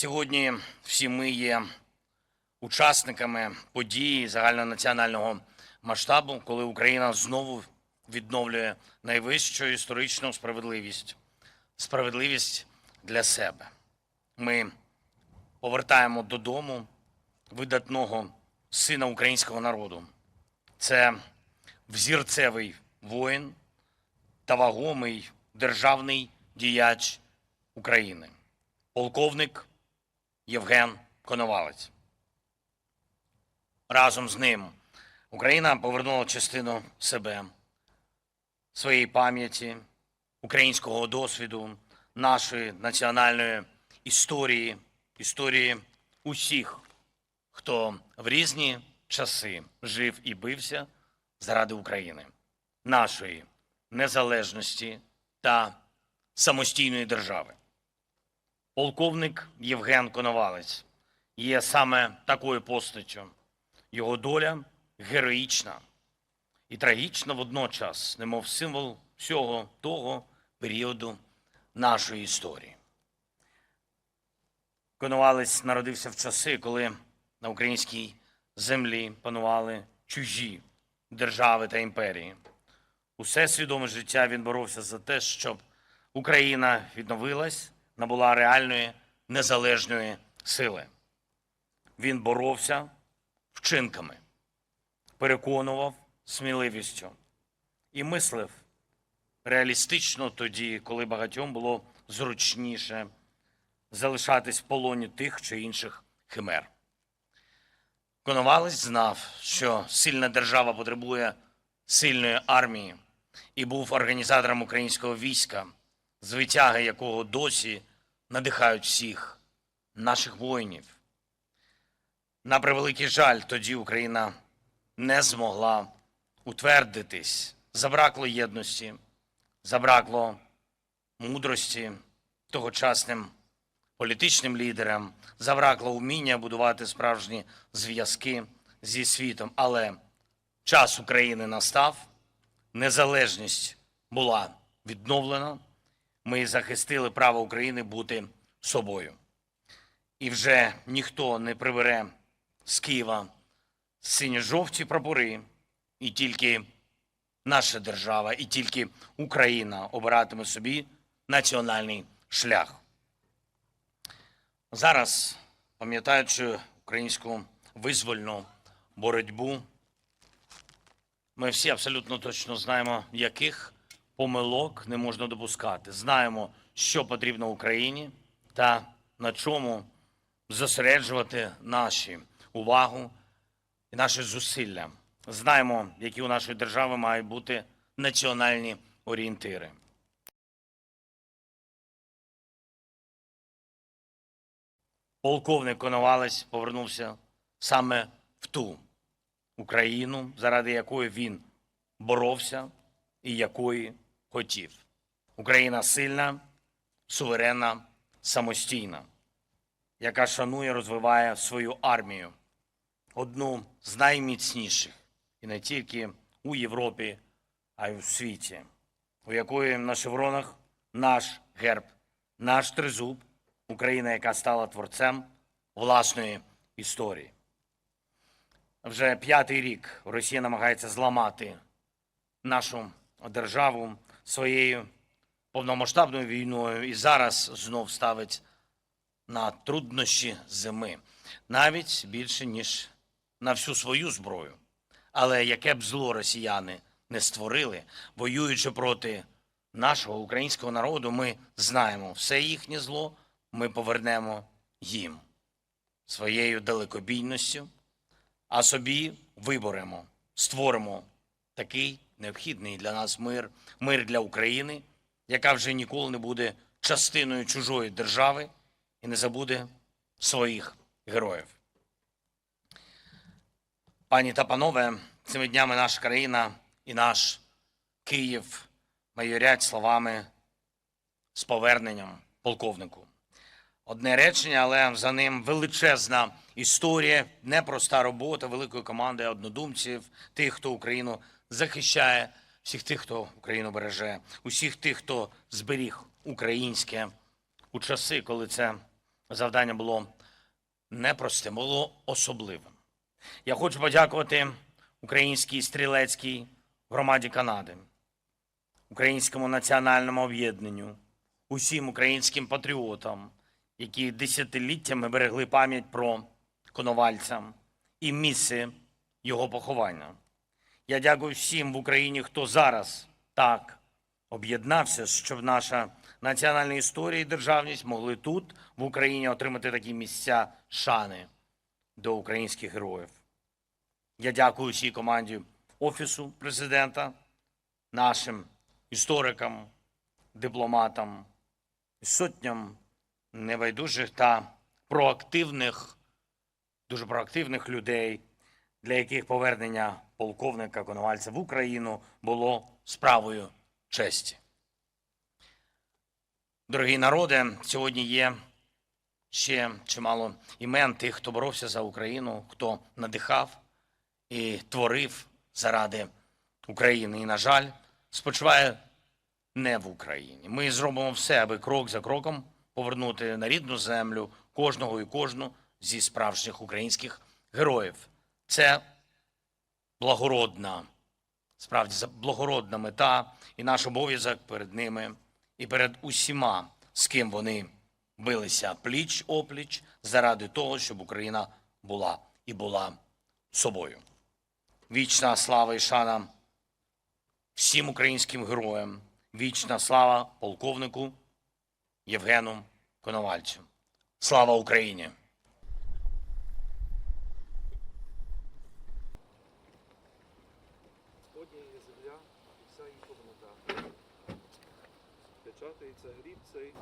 Сьогодні всі ми є учасниками події загальнонаціонального масштабу, коли Україна знову відновлює найвищу історичну справедливість – справедливість для себе. Ми повертаємо додому видатного сина українського народу. Це взірцевий воїн та вагомий державний діяч України, полковник Євген Коновалець. Разом з ним Україна повернула частину себе, своєї пам'яті, українського досвіду, нашої національної історії, історії усіх, хто в різні часи жив і бився заради України, нашої незалежності та самостійної держави. Полковник Євген Коновалець є саме такою постаттю. Його доля героїчна і трагічна водночас, немов символ всього того періоду нашої історії. Коновалець народився в часи, коли на українській землі панували чужі держави та імперії. Усе свідоме життя він боровся за те, щоб Україна відновилась, набула реальної незалежної сили. Він боровся вчинками, переконував сміливістю і мислив реалістично тоді, коли багатьом було зручніше залишатись в полоні тих чи інших химер. Коновалець знав, що сильна держава потребує сильної армії і був організатором українського війська, звитяги якого досі надихають всіх наших воїнів. На превеликий жаль, тоді Україна не змогла утвердитись. Забракло єдності, забракло мудрості тогочасним політичним лідерам, забракло вміння будувати справжні зв'язки зі світом. Але час України настав, незалежність була відновлена, ми захистили право України бути собою. І вже ніхто не прибере з Києва синьо-жовті прапори, і тільки наша держава, і тільки Україна обиратиме собі національний шлях. Зараз, пам'ятаючи українську визвольну боротьбу, ми всі абсолютно точно знаємо, яких помилок не можна допускати. Знаємо, що потрібно Україні та на чому зосереджувати нашу увагу і наші зусилля. Знаємо, які у нашої держави мають бути національні орієнтири. Полковник Коновалець повернувся саме в ту Україну, заради якої він боровся і якої хотів. Україна сильна, суверенна, самостійна, яка шанує, розвиває свою армію, одну з найміцніших, і не тільки у Європі, а й у світі, у якої на шевронах наш герб, наш тризуб, Україна, яка стала творцем власної історії. Вже 5-й рік Росія намагається зламати нашу державу своєю повномасштабною війною і зараз знов ставить на труднощі зими, навіть більше, ніж на всю свою зброю. Але яке б зло росіяни не створили, воюючи проти нашого українського народу, ми знаємо, все їхнє зло ми повернемо їм своєю далекобійністю, а собі виборемо, створимо такий необхідний для нас мир, мир для України, яка вже ніколи не буде частиною чужої держави і не забуде своїх героїв. Пані та панове, цими днями наша країна і наш Київ майорять словами з поверненням полковнику. Одне речення, але за ним величезна історія, непроста робота великої команди однодумців, тих, хто Україну захищає, всіх тих, хто Україну береже, усіх тих, хто зберіг українське у часи, коли це завдання було непростим, було особливим. Я хочу подякувати Українській стрілецькій громаді Канади, Українському національному об'єднанню, усім українським патріотам, які десятиліттями берегли пам'ять про Коновальця і місце його поховання. Я дякую всім в Україні, хто зараз так об'єднався, щоб наша національна історія і державність могли тут, в Україні, отримати такі місця шани до українських героїв. Я дякую всій команді Офісу Президента, нашим історикам, дипломатам, сотням небайдужих та проактивних, дуже проактивних людей, для яких повернення полковника Коновальця в Україну було справою честі. Дорогі народи, сьогодні є ще чимало імен тих, хто боровся за Україну, хто надихав і творив заради України. І, на жаль, спочиває не в Україні. Ми зробимо все, аби крок за кроком повернути на рідну землю кожного і кожну зі справжніх українських героїв. Це благородна, справді благородна мета і наш обов'язок перед ними і перед усіма, з ким вони билися пліч-опліч заради того, щоб Україна була собою. Вічна слава і шана всім українським героям, вічна слава полковнику Євгену Коновальцю. Слава Україні! Господня є земля і вся її повнота. Печатається гріб цей.